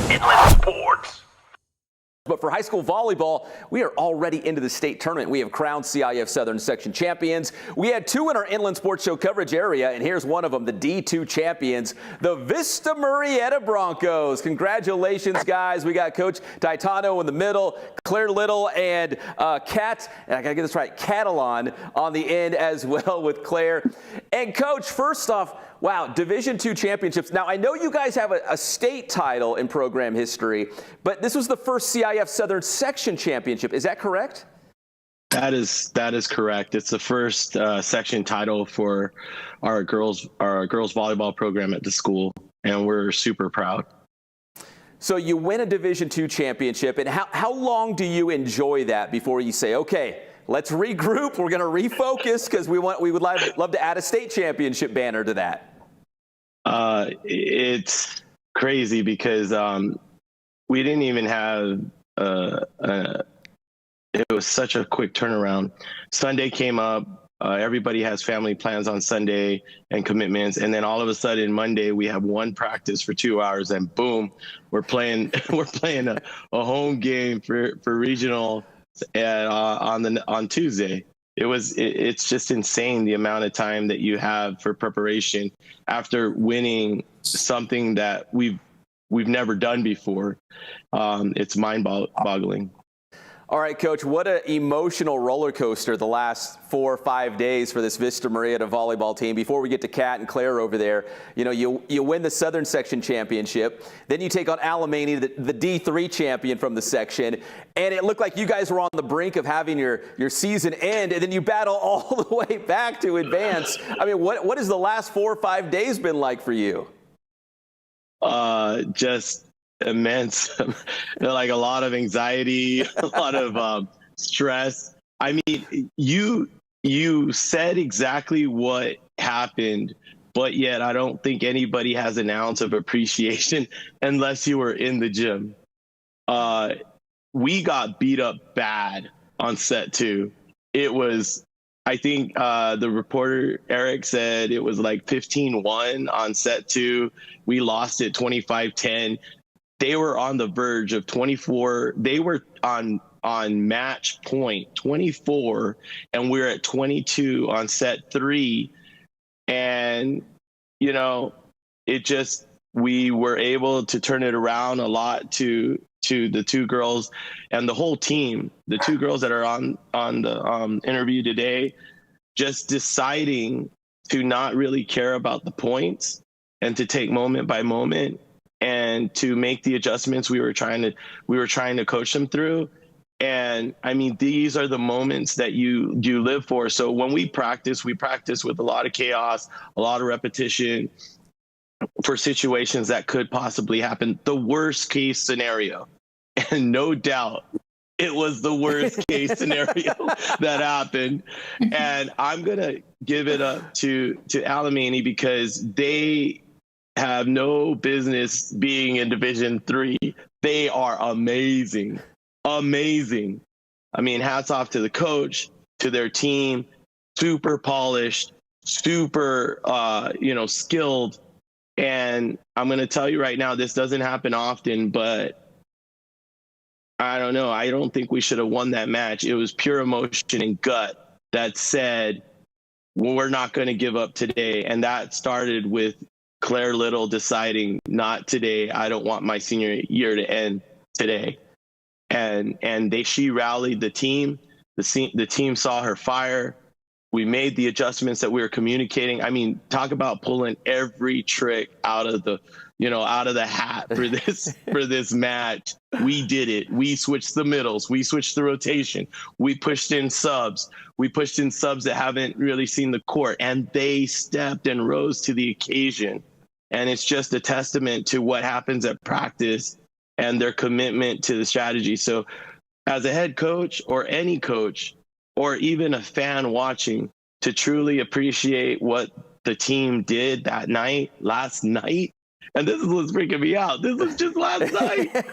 Inland Sports. But for high school volleyball, we are already into the state tournament. We have crowned CIF Southern Section champions. We had two in our Inland Sports Show coverage area, and here's one of them, the D2 champions, the Vista Murrieta Broncos. Congratulations, guys. We got Coach Taitano in the middle, Claire Little and I gotta get this right, Catalan on the end as well with Claire. And Coach, first off, wow, Division II championships. Now, I know you guys have a state title in program history, but this was the first CIF Southern Section championship. Is that correct? That is correct. It's the first section title for our girls volleyball program at the school, and we're super proud. So you win a Division II championship, and how long do you enjoy that before you say, okay, let's regroup, we're going to refocus, because we would love to add a state championship banner to that? It's crazy because we didn't even have it was such a quick turnaround. Sunday came up, everybody has family plans on Sunday and commitments, and then all of a sudden Monday we have one practice for 2 hours, and boom, we're playing a home game for regional on Tuesday. It's just insane the amount of time that you have for preparation after winning something that we've never done before. It's mind-boggling. All right, Coach, what an emotional roller coaster the last 4 or 5 days for this Vista Murrieta volleyball team. Before we get to Kat and Claire over there, you know, you win the Southern Section championship, then you take on Alamany, the D3 champion from the section, and it looked like you guys were on the brink of having your season end, and then you battle all the way back to advance. I mean, what has the last 4 or 5 days been like for you? Just immense. Like a lot of anxiety, a lot of stress. I mean, you said exactly what happened, but yet I don't think anybody has an ounce of appreciation unless you were in the gym. We got beat up bad on set 2. It was, I think the reporter Eric said it was like 15-1 on set 2. We lost it 25-10. They were on the verge of 24. They were on match point 24, and we're at 22 on set 3. And, you know, we were able to turn it around a lot to the 2 girls and the whole team, the 2 girls that are on the interview today, just deciding to not really care about the points and to take moment by moment and to make the adjustments we were trying to coach them through. And I mean, these are the moments that you live for. So when we practice with a lot of chaos, a lot of repetition for situations that could possibly happen. The worst case scenario, and no doubt it was the worst case scenario that happened. And I'm going to give it up to Alamany because they have no business being in Division III. They are amazing. I mean, hats off to the coach, to their team, super polished, super, skilled. And I'm going to tell you right now, this doesn't happen often, but I don't know. I don't think we should have won that match. It was pure emotion and gut that said, well, we're not going to give up today. And that started with Claire Little deciding, not today. I don't want my senior year to end today. And she rallied the team. The team saw her fire. We made the adjustments that we were communicating. I mean, talk about pulling every trick out of the hat for this match. We did it. We switched the middles. We switched the rotation. We pushed in subs. That haven't really seen the court, and they stepped and rose to the occasion. And it's just a testament to what happens at practice and their commitment to the strategy. So as a head coach or any coach or even a fan watching, to truly appreciate what the team did last night. And this is what's freaking me out. This was just last night.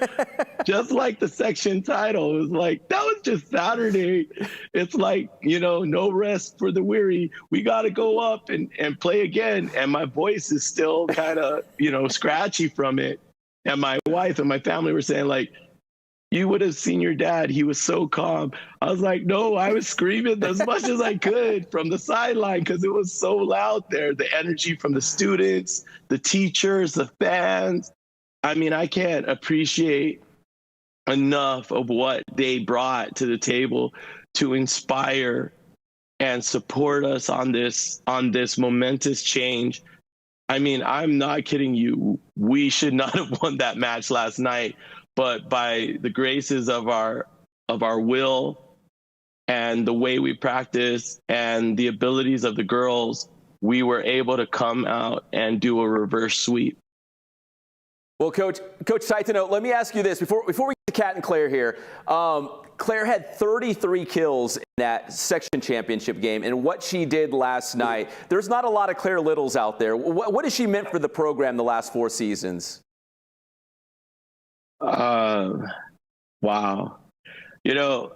Just like the section title. It was like, that was just Saturday. It's like, no rest for the weary. We got to go up and play again. And my voice is still kind of, scratchy from it. And my wife and my family were saying, like, you would have seen your dad. He was so calm. I was like, no, I was screaming as much as I could from the sideline because it was so loud there. The energy from the students, the teachers, the fans. I mean, I can't appreciate enough of what they brought to the table to inspire and support us on this momentous change. I mean, I'm not kidding you. We should not have won that match last night. But by the graces of our will and the way we practice and the abilities of the girls, we were able to come out and do a reverse sweep. Well, Coach Taitano, let me ask you this before we get to Kat and Claire here. Claire had 33 kills in that section championship game, and what she did last night, there's not a lot of Claire Littles out there. What has she meant for the program the last 4 seasons? Wow. You know,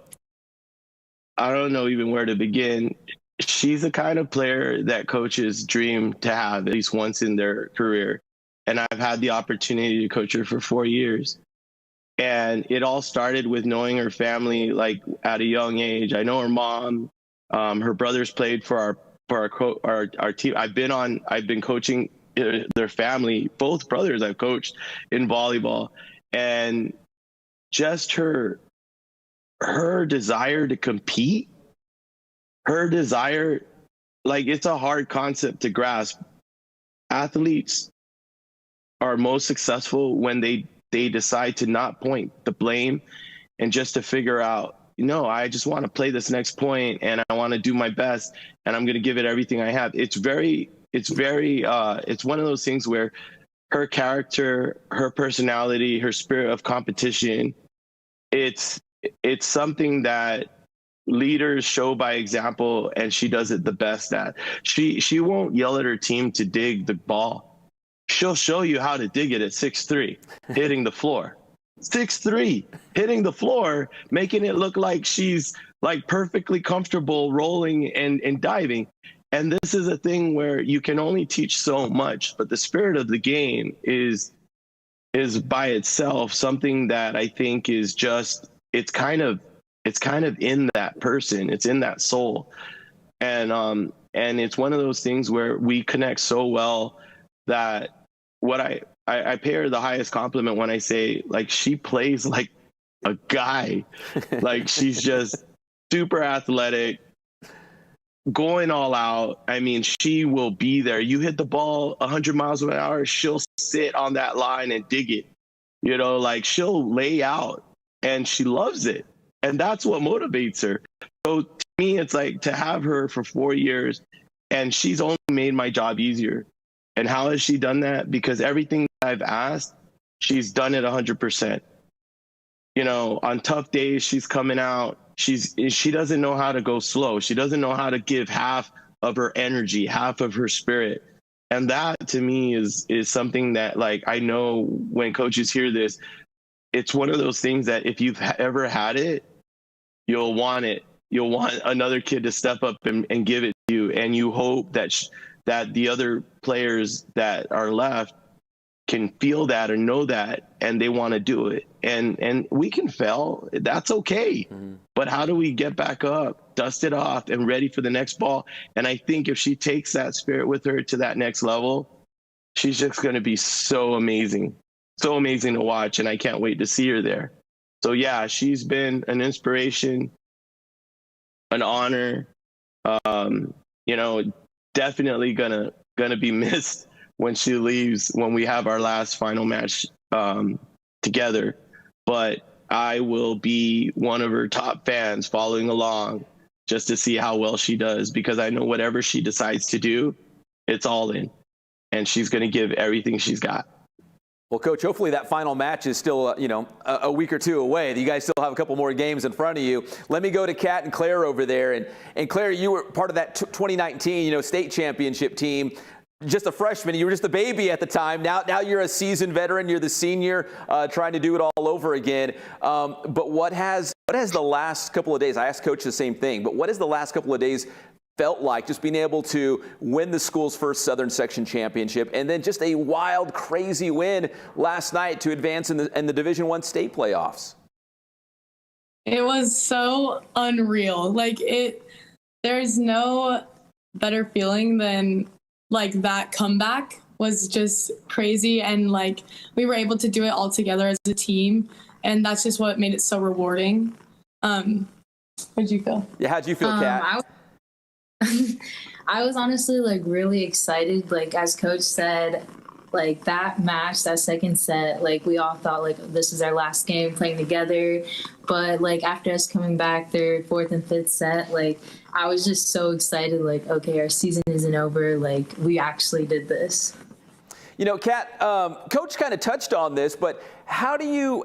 I don't know even where to begin. She's the kind of player that coaches dream to have at least once in their career. And I've had the opportunity to coach her for 4 years. And it all started with knowing her family, like at a young age. I know her mom, her brothers played for our team. I've been coaching their family. Both brothers I've coached in volleyball. And just her desire to compete, her desire, like, it's a hard concept to grasp. Athletes are most successful when they decide to not point the blame and just to figure out, no, I just want to play this next point and I want to do my best and I'm going to give it everything I have. It's one of those things where her character, her personality, her spirit of competition, it's something that leaders show by example, and she does it the best at. She won't yell at her team to dig the ball. She'll show you how to dig it at 6'3", hitting the floor. 6'3", hitting the floor, making it look like she's like perfectly comfortable rolling and diving. And this is a thing where you can only teach so much, but the spirit of the game is by itself something that I think is just, it's kind of in that person, it's in that soul. And it's one of those things where we connect so well that what I pay her the highest compliment when I say, like, she plays like a guy. Like, she's just super athletic, going all out. I mean, she will be there. You hit the ball 100 miles an hour, she'll sit on that line and dig it. You know, like, she'll lay out, and she loves it. And that's what motivates her. So to me, it's like, to have her for 4 years, and she's only made my job easier. And how has she done that? Because everything I've asked, she's done it 100%. You know, on tough days, she's coming out. She doesn't know how to go slow. She doesn't know how to give half of her energy, half of her spirit. And that, to me, is something that, like, I know when coaches hear this, it's one of those things that if you've ever had it, you'll want it. You'll want another kid to step up and give it to you. And you hope that that the other players that are left can feel that or know that, and they want to do it. And we can fail. That's okay. Mm-hmm. But how do we get back up, dust it off, and ready for the next ball? And I think if she takes that spirit with her to that next level, she's just going to be so amazing to watch. And I can't wait to see her there. So yeah, she's been an inspiration, an honor. You know, definitely gonna be missed when she leaves, when we have our last final match together. But I will be one of her top fans following along just to see how well she does, because I know whatever she decides to do, it's all in, and she's going to give everything she's got. Well, Coach, hopefully that final match is still, a week or two away. You guys still have a couple more games in front of you. Let me go to Kat and Claire over there. And Claire, you were part of that 2019, state championship team. Just a freshman. You were just a baby at the time. Now you're a seasoned veteran. You're the senior, trying to do it all over again. But what has the last couple of days? I asked Coach the same thing. But what has the last couple of days felt like just being able to win the school's first Southern Section championship, and then just a wild, crazy win last night to advance in the Division I state playoffs? It was so unreal. There's no better feeling than that comeback was just crazy. And we were able to do it all together as a team. And that's just what made it so rewarding. How'd you feel? Yeah, how'd you feel, Kat? I was honestly really excited. As Coach said, that match, that second set, we all thought this is our last game playing together. But after us coming back third, fourth, and fifth set, I was just so excited. Okay, our season isn't over. We actually did this. You know, Kat, Coach kind of touched on this, but how do you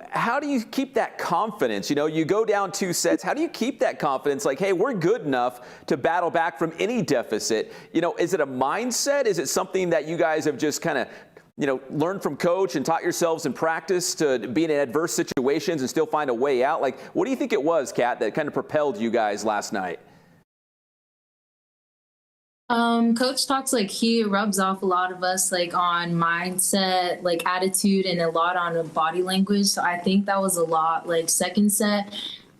keep that confidence? You know, you go down 2 sets. How do you keep that confidence? Hey, we're good enough to battle back from any deficit. You know, is it a mindset? Is it something that you guys have just kind of, learned from Coach and taught yourselves in practice to be in adverse situations and still find a way out? What do you think it was, Kat, that kind of propelled you guys last night? Coach talks he rubs off a lot of us on mindset, attitude, and a lot on body language. So I think that was a lot. Second set,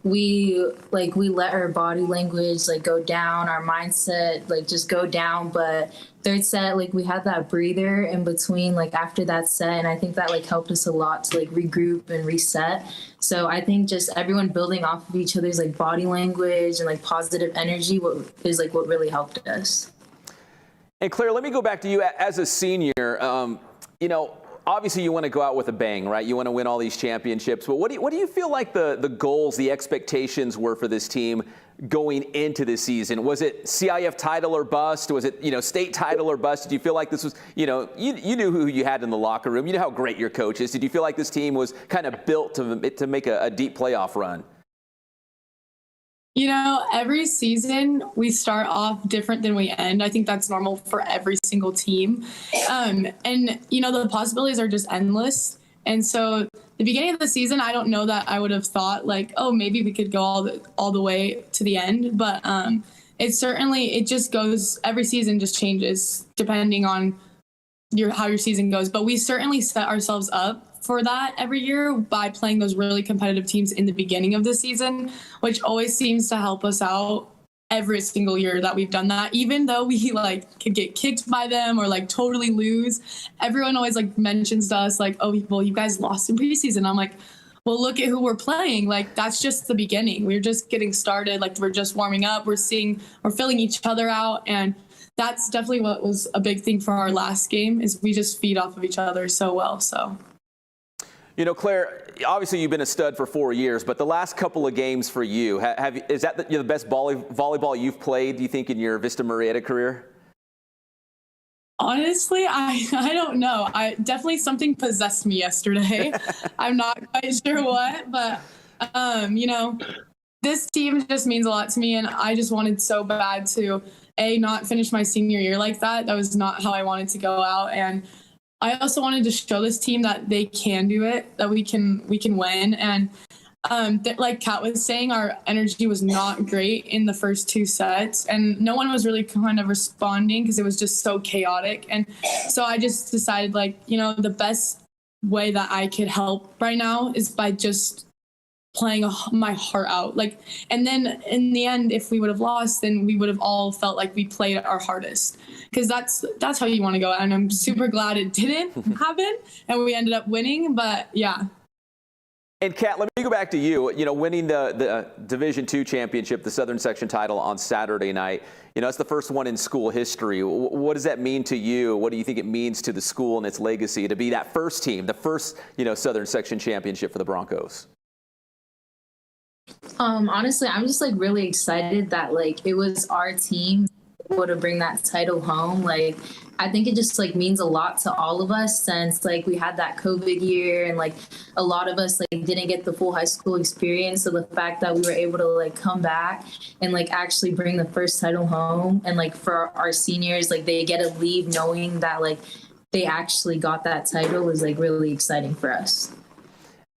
we let our body language go down, our mindset just go down. But third set, we had that breather in between after that set, and I think that helped us a lot to regroup and reset. So I think just everyone building off of each other's body language and positive energy is what really helped us. And Claire, let me go back to you as a senior. Obviously you want to go out with a bang, right? You want to win all these championships. But what do you feel like the goals, the expectations were for this team going into this season? Was it CIF title or bust? Was it, state title or bust? Did you feel like this was, you knew who you had in the locker room. You know how great your coach is. Did you feel like this team was kind of built to make a deep playoff run? Every season we start off different than we end. I think that's normal for every single team. And the possibilities are just endless. And so the beginning of the season, I don't know that I would have thought oh, maybe we could go all the way to the end. But it just goes, every season just changes depending on how your season goes. But we certainly set ourselves up for that every year by playing those really competitive teams in the beginning of the season, which always seems to help us out every single year that we've done that. Even though we could get kicked by them or totally lose, everyone always mentions to us oh, well, you guys lost in preseason. I'm well, look at who we're playing. That's just the beginning. We're just getting started. We're just warming up. We're filling each other out. And that's definitely what was a big thing for our last game is we just feed off of each other so well. So. Claire, obviously you've been a stud for 4 years, but the last couple of games for you, is that the best volleyball you've played, do you think, in your Vista Murrieta career? Honestly, I don't know. Definitely something possessed me yesterday. I'm not quite sure what, but, this team just means a lot to me, and I just wanted so bad to, not finish my senior year like that. That was not how I wanted to go out, and I also wanted to show this team that they can do it, that we can win. And like Kat was saying, our energy was not great in the first 2 sets, and no one was really kind of responding because it was just so chaotic. And so I just decided the best way that I could help right now is by just playing my heart out. And then in the end, if we would have lost, then we would have all felt like we played our hardest, because that's how you want to go. And I'm super glad it didn't happen and we ended up winning. But yeah. And Kat, let me go back to you. Winning the Division II championship, the Southern Section title on Saturday night, it's the first one in school history. What does that mean to you? What do you think it means to the school and its legacy to be that first team, the first, Southern Section championship for the Broncos? Honestly, I'm just really excited that it was our team able to bring that title home. I think it just means a lot to all of us, since we had that COVID year and a lot of us didn't get the full high school experience. So the fact that we were able to come back and actually bring the first title home, and for our seniors, they get to leave knowing that they actually got that title is really exciting for us.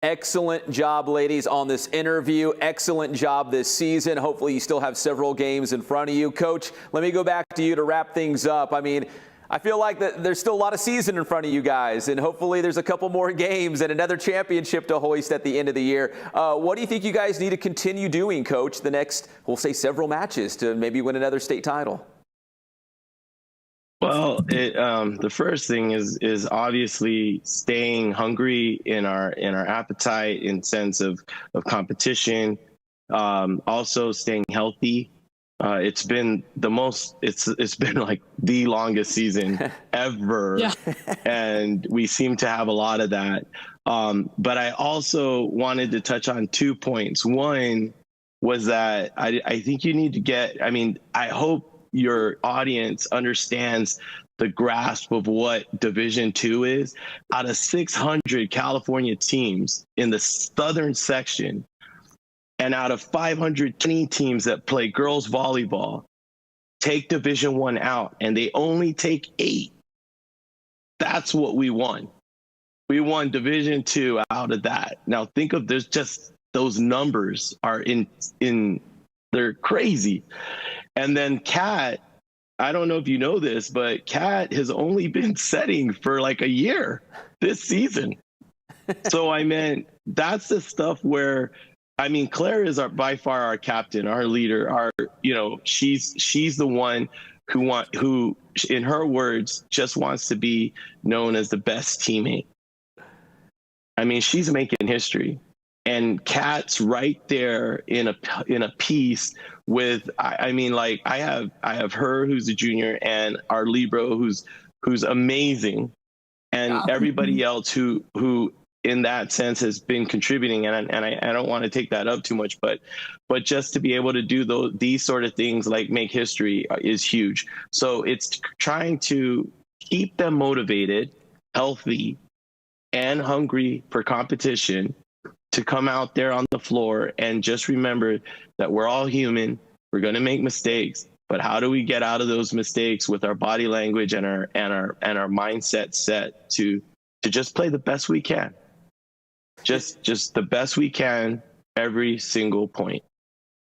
Excellent job, ladies, on this interview. Excellent job this season. Hopefully you still have several games in front of you. Coach, let me go back to you to wrap things up. I mean, I feel like there's still a lot of season in front of you guys, and hopefully there's a couple more games and another championship to hoist at the end of the year. What do you think you guys need to continue doing, Coach, the next, we'll say, several matches to maybe win another state title? Well, the first thing is obviously staying hungry in our appetite, in sense of competition. Also staying healthy. It's been it's been like the longest season ever, yeah. And we seem to have a lot of that. But I also wanted to touch on 2 points. One was that I think you need to get. I mean, I hope your audience understands the grasp of what Division II is. Out of 600 California teams in the southern section, and out of 520 teams that play girls volleyball, take Division I out, and they only take 8. That's what we won. We won Division II out of that. Now think of, there's just, those numbers are they're crazy. And then Kat, I don't know if you know this, but Kat has only been setting for like a year this season. So I meant, that's the stuff where, I mean, Claire is by far our captain, our leader, she's the one who, in her words, just wants to be known as the best teammate. I mean, she's making history. And Kat's right there in a piece with, I mean, like I have her who's a junior, and our libero who's amazing, and wow. Everybody else who in that sense has been contributing, and I don't want to take that up too much, but just to be able to do these sort of things like make history is huge. So it's trying to keep them motivated, healthy, and hungry for competition, to come out there on the floor and just remember that we're all human. We're going to make mistakes, but how do we get out of those mistakes with our body language and our mindset set to just play the best we can, just the best we can every single point.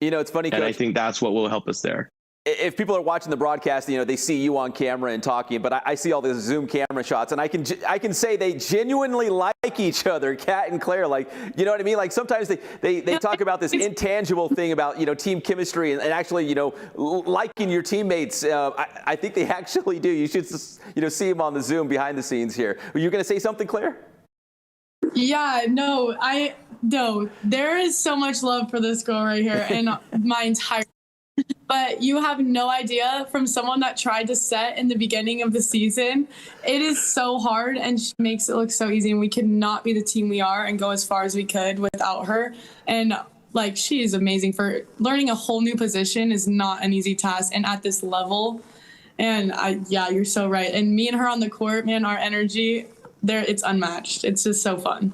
You know, it's funny, Coach, and I think that's what will help us there. If people are watching the broadcast, you know, they see you on camera and talking, but I see all the Zoom camera shots, and I can say they genuinely like each other, Kat and Claire. Like, you know what I mean? Like sometimes they talk about this intangible thing about, you know, team chemistry and actually, you know, liking your teammates. I think they actually do. You should, you know, see them on the Zoom behind the scenes here. Were you going to say something, Claire? Yeah, no, there is so much love for this girl right here, and my entire. But you have no idea, from someone that tried to set in the beginning of the season, it is so hard, and she makes it look so easy, and we could not be the team we are and go as far as we could without her. And like, she is amazing. For learning a whole new position is not an easy task, and at this level. And yeah, you're so right. And me and her on the court, man, our energy there, it's unmatched. It's just so fun.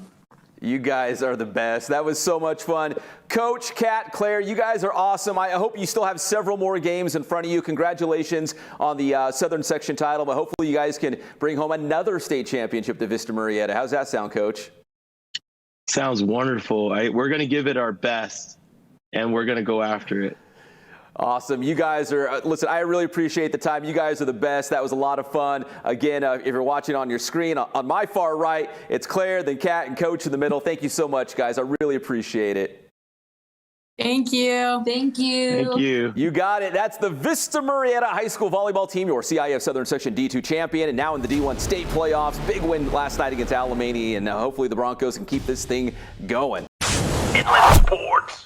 You guys are the best. That was so much fun. Coach, Kat, Claire, you guys are awesome. I hope you still have several more games in front of you. Congratulations on the Southern Section title, but hopefully you guys can bring home another state championship to Vista Murrieta. How's that sound, Coach? Sounds wonderful. We're going to give it our best, and we're going to go after it. Awesome. You guys are, listen, I really appreciate the time. You guys are the best. That was a lot of fun. Again, if you're watching on your screen, on my far right, it's Claire, then Kat, and Coach in the middle. Thank you so much, guys. I really appreciate it. Thank you. Thank you. Thank you. You got it. That's the Vista Murrieta High School volleyball team, your CIF Southern Section D2 champion, and now in the D1 state playoffs. Big win last night against Alamany, and hopefully the Broncos can keep this thing going. Inland Sports.